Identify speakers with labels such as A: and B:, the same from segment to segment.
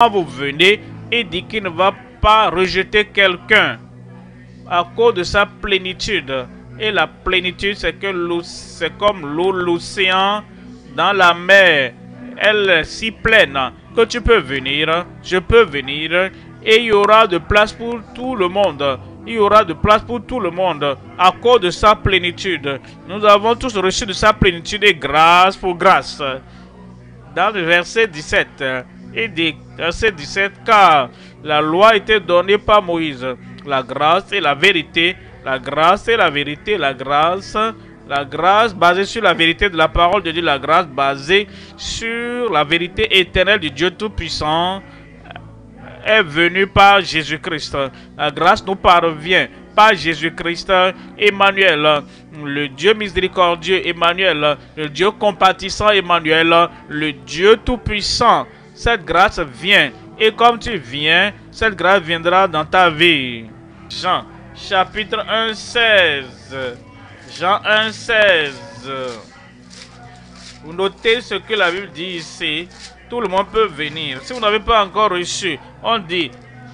A: Quand vous venez et dit qu'il ne va pas rejeter quelqu'un à cause de sa plénitude. Et la plénitude, c'est comme l'eau, l'océan dans la mer. Elle est si pleine que tu peux venir, je peux venir, et il y aura de place pour tout le monde. Il y aura de place pour tout le monde à cause de sa plénitude. Nous avons tous reçu de sa plénitude et grâce pour grâce. Dans le verset 17, il dit, verset 17, car la loi était donnée par Moïse, la grâce et la vérité, la grâce et la vérité, la grâce basée sur la vérité de la parole de Dieu, la grâce basée sur la vérité éternelle du Dieu Tout-Puissant est venue par Jésus-Christ. La grâce nous parvient par Jésus-Christ, Emmanuel, le Dieu miséricordieux, Emmanuel, le Dieu compatissant, Emmanuel, le Dieu Tout-Puissant. Cette grâce vient, et comme tu viens, cette grâce viendra dans ta vie. Jean, chapitre 1, 16. Jean 1, 16. Vous notez ce que la Bible dit ici. Tout le monde peut venir. Si vous n'avez pas encore reçu, on dit,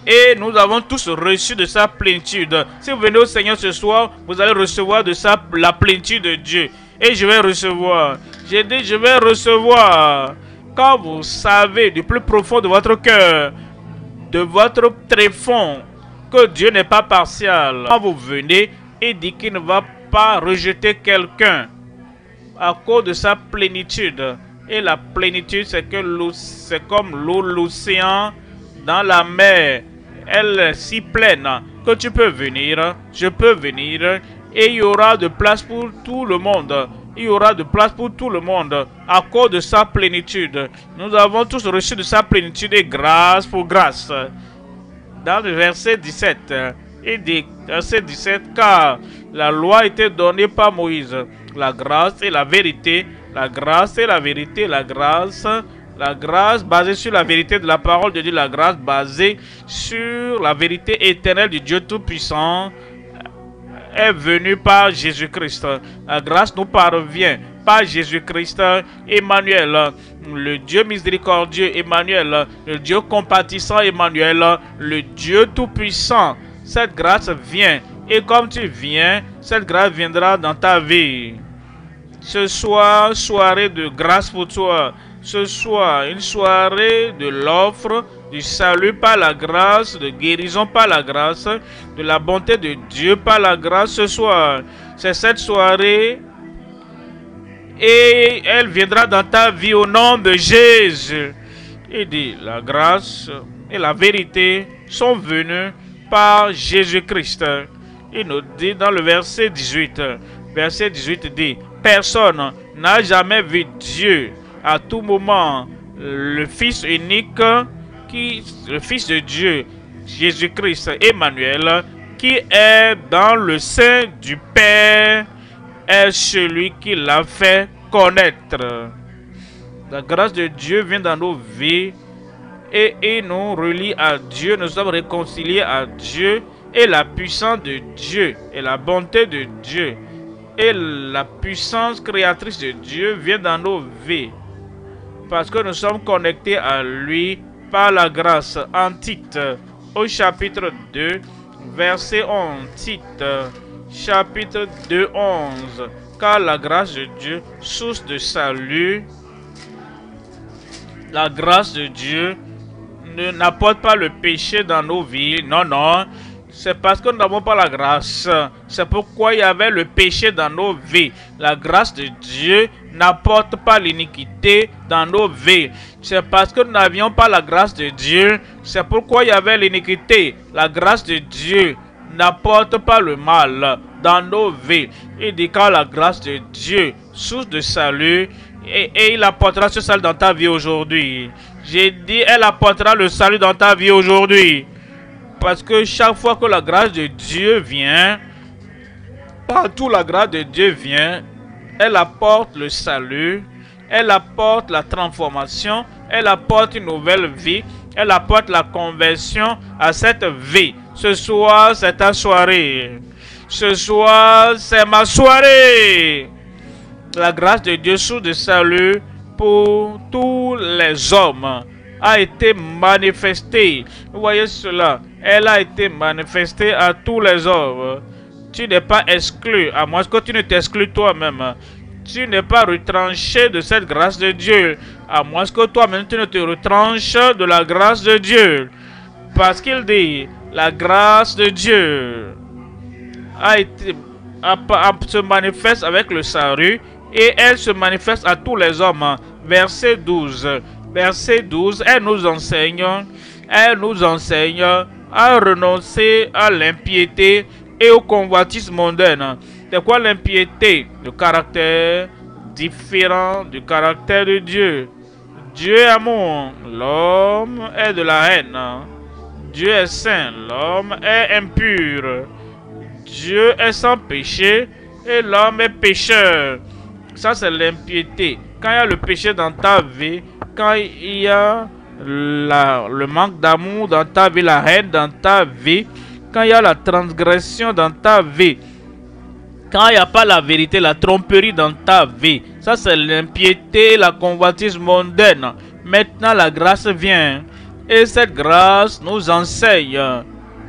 A: et nous avons tous reçu de sa plénitude. Si vous venez au Seigneur ce soir, vous allez recevoir de la plénitude de Dieu. Et je vais recevoir. J'ai dit, je vais recevoir. Quand vous savez du plus profond de votre cœur, de votre tréfonds, que Dieu n'est pas partial. Quand vous venez et dit qu'il ne va pas rejeter quelqu'un à cause de sa plénitude. Et la plénitude, c'est comme l'eau, l'océan dans la mer. Elle est si pleine que tu peux venir, je peux venir, et il y aura de place pour tout le monde. Il y aura de place pour tout le monde à cause de sa plénitude. Nous avons tous reçu de sa plénitude et grâce pour grâce. Dans le verset 17, il dit, verset 17, car la loi était donnée par Moïse, la grâce et la vérité, la grâce et la vérité, la grâce basée sur la vérité de la parole de Dieu, la grâce basée sur la vérité éternelle du Dieu Tout-Puissant est venue par Jésus-Christ. La grâce nous parvient par Jésus-Christ, Emmanuel, le Dieu miséricordieux, Emmanuel, le Dieu compatissant, Emmanuel, le Dieu Tout-Puissant. Cette grâce vient, et comme tu viens, cette grâce viendra dans ta vie. Ce soir, soirée de grâce pour toi. Ce soir, une soirée de l'offre, du salut par la grâce, de guérison par la grâce, de la bonté de Dieu par la grâce. Ce soir, c'est cette soirée et elle viendra dans ta vie au nom de Jésus. Il dit, la grâce et la vérité sont venues par Jésus-Christ. Il nous dit dans le verset 18, verset 18 dit, personne n'a jamais vu Dieu. À tout moment, le Fils unique, le Fils de Dieu, Jésus-Christ, Emmanuel, qui est dans le sein du Père, est celui qui l'a fait connaître. La grâce de Dieu vient dans nos vies et nous relie à Dieu. Nous sommes réconciliés à Dieu et la puissance de Dieu et la bonté de Dieu et la puissance créatrice de Dieu vient dans nos vies. Parce que nous sommes connectés à lui par la grâce. En Tite, au chapitre 2, verset 11. Tite, chapitre 2, 11. Car la grâce de Dieu, source de salut, la grâce de Dieu n'apporte pas le péché dans nos vies. Non, non. C'est parce que nous n'avons pas la grâce. C'est pourquoi il y avait le péché dans nos vies. La grâce de Dieu n'apporte pas l'iniquité dans nos vies. C'est parce que nous n'avions pas la grâce de Dieu. C'est pourquoi il y avait l'iniquité. La grâce de Dieu n'apporte pas le mal dans nos vies. Il dit quand la grâce de Dieu, source de salut, et il apportera ce salut dans ta vie aujourd'hui. J'ai dit, elle apportera le salut dans ta vie aujourd'hui. Parce que chaque fois que la grâce de Dieu vient, partout la grâce de Dieu vient, elle apporte le salut, elle apporte la transformation, elle apporte une nouvelle vie, elle apporte la conversion à cette vie. Ce soir, c'est ta soirée. Ce soir, c'est ma soirée. La grâce de Dieu, source de salut pour tous les hommes a été manifestée. Vous voyez cela? Elle a été manifestée à tous les hommes. Tu n'es pas exclu, à moins que tu ne t'exclues toi-même. Tu n'es pas retranché de cette grâce de Dieu, à moins que toi-même tu ne te retranches de la grâce de Dieu. Parce qu'il dit, la grâce de Dieu se manifeste avec le salut et elle se manifeste à tous les hommes. Verset 12. Verset 12, elle nous enseigne à renoncer à l'impiété et au convoitisme mondain. C'est quoi l'impiété? Le caractère différent du caractère de Dieu. Dieu est amour, l'homme est de la haine. Dieu est saint, l'homme est impur. Dieu est sans péché et l'homme est pécheur. Ça, c'est l'impiété. Quand il y a le péché dans ta vie, quand il y a le manque d'amour dans ta vie, la haine dans ta vie, quand il y a la transgression dans ta vie, quand il n'y a pas la vérité, la tromperie dans ta vie, ça c'est l'impiété, la convoitise mondaine. Maintenant la grâce vient et cette grâce nous enseigne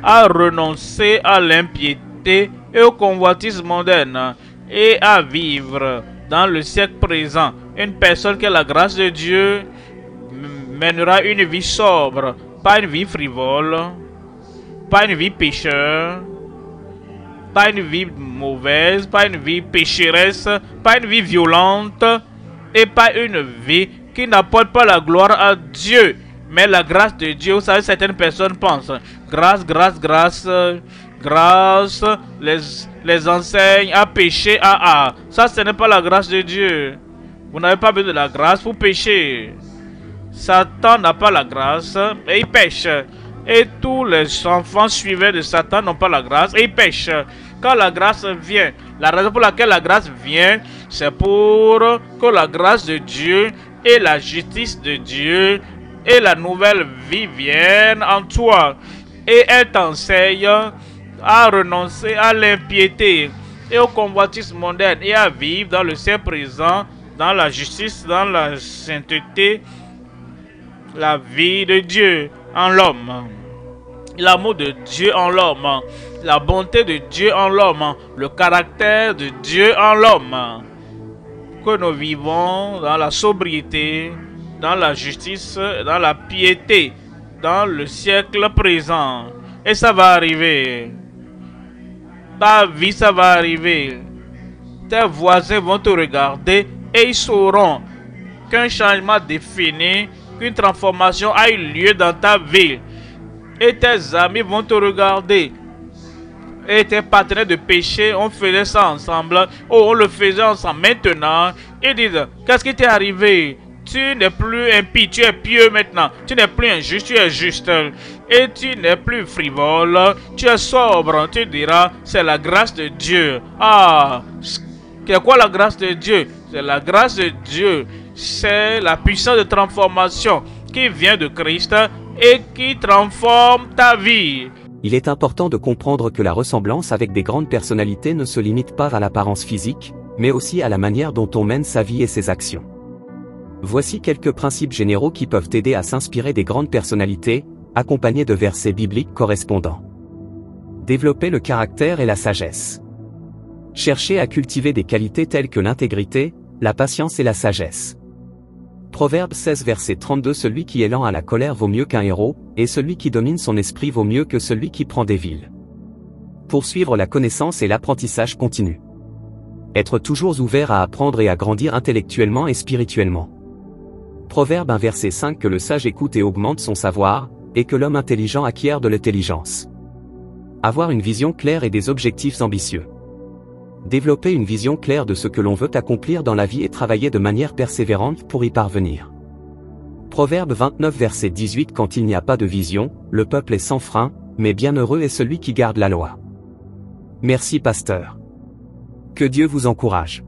A: à renoncer à l'impiété et au convoitise mondaine et à vivre dans le siècle présent. Une personne qui a la grâce de Dieu mènera une vie sobre, pas une vie frivole, pas une vie pécheur, pas une vie mauvaise, pas une vie pécheresse, pas une vie violente et pas une vie qui n'apporte pas la gloire à Dieu. Mais la grâce de Dieu, vous savez, certaines personnes pensent grâce, grâce, grâce, grâce, les enseigne à pécher, ça ce n'est pas la grâce de Dieu. Vous n'avez pas besoin de la grâce pour pécher. Satan n'a pas la grâce et il pêche. Et tous les enfants suivants de Satan n'ont pas la grâce et ils pêchent. Quand la grâce vient, la raison pour laquelle la grâce vient, c'est pour que la grâce de Dieu et la justice de Dieu et la nouvelle vie viennent en toi. Et elle t'enseigne à renoncer à l'impiété et au convoitisme mondain et à vivre dans le ciel présent, dans la justice, dans la sainteté, la vie de Dieu en l'homme, l'amour de Dieu en l'homme, la bonté de Dieu en l'homme, le caractère de Dieu en l'homme. Que nous vivons dans la sobriété, dans la justice, dans la piété, dans le siècle présent. Et ça va arriver. Ta vie, ça va arriver. Tes voisins vont te regarder et ils sauront qu'un changement défini, qu'une transformation a eu lieu dans ta vie. Et tes amis vont te regarder. Et tes partenaires de péché, on faisait ça ensemble. Oh, on le faisait ensemble. Maintenant, ils disent, qu'est-ce qui t'est arrivé? Tu n'es plus impie, tu es pieux maintenant. Tu n'es plus injuste, tu es juste. Et tu n'es plus frivole, tu es sobre. Tu diras, c'est la grâce de Dieu. Ah, c'est quoi la grâce de Dieu? C'est la grâce de Dieu. C'est la puissance de transformation qui vient de Christ et qui transforme ta vie.
B: Il est important de comprendre que la ressemblance avec des grandes personnalités ne se limite pas à l'apparence physique, mais aussi à la manière dont on mène sa vie et ses actions. Voici quelques principes généraux qui peuvent t'aider à s'inspirer des grandes personnalités, accompagnés de versets bibliques correspondants. Développer le caractère et la sagesse. Cherchez à cultiver des qualités telles que l'intégrité, la patience et la sagesse. Proverbe 16 verset 32. Celui qui est lent à la colère vaut mieux qu'un héros, et celui qui domine son esprit vaut mieux que celui qui prend des villes. Poursuivre la connaissance et l'apprentissage continu. Être toujours ouvert à apprendre et à grandir intellectuellement et spirituellement. Proverbe 1 verset 5. Que le sage écoute et augmente son savoir, et que l'homme intelligent acquiert de l'intelligence. Avoir une vision claire et des objectifs ambitieux. Développer une vision claire de ce que l'on veut accomplir dans la vie et travailler de manière persévérante pour y parvenir. Proverbe 29 verset 18. Quand il n'y a pas de vision, le peuple est sans frein, mais bienheureux est celui qui garde la loi. Merci pasteur. Que Dieu vous encourage.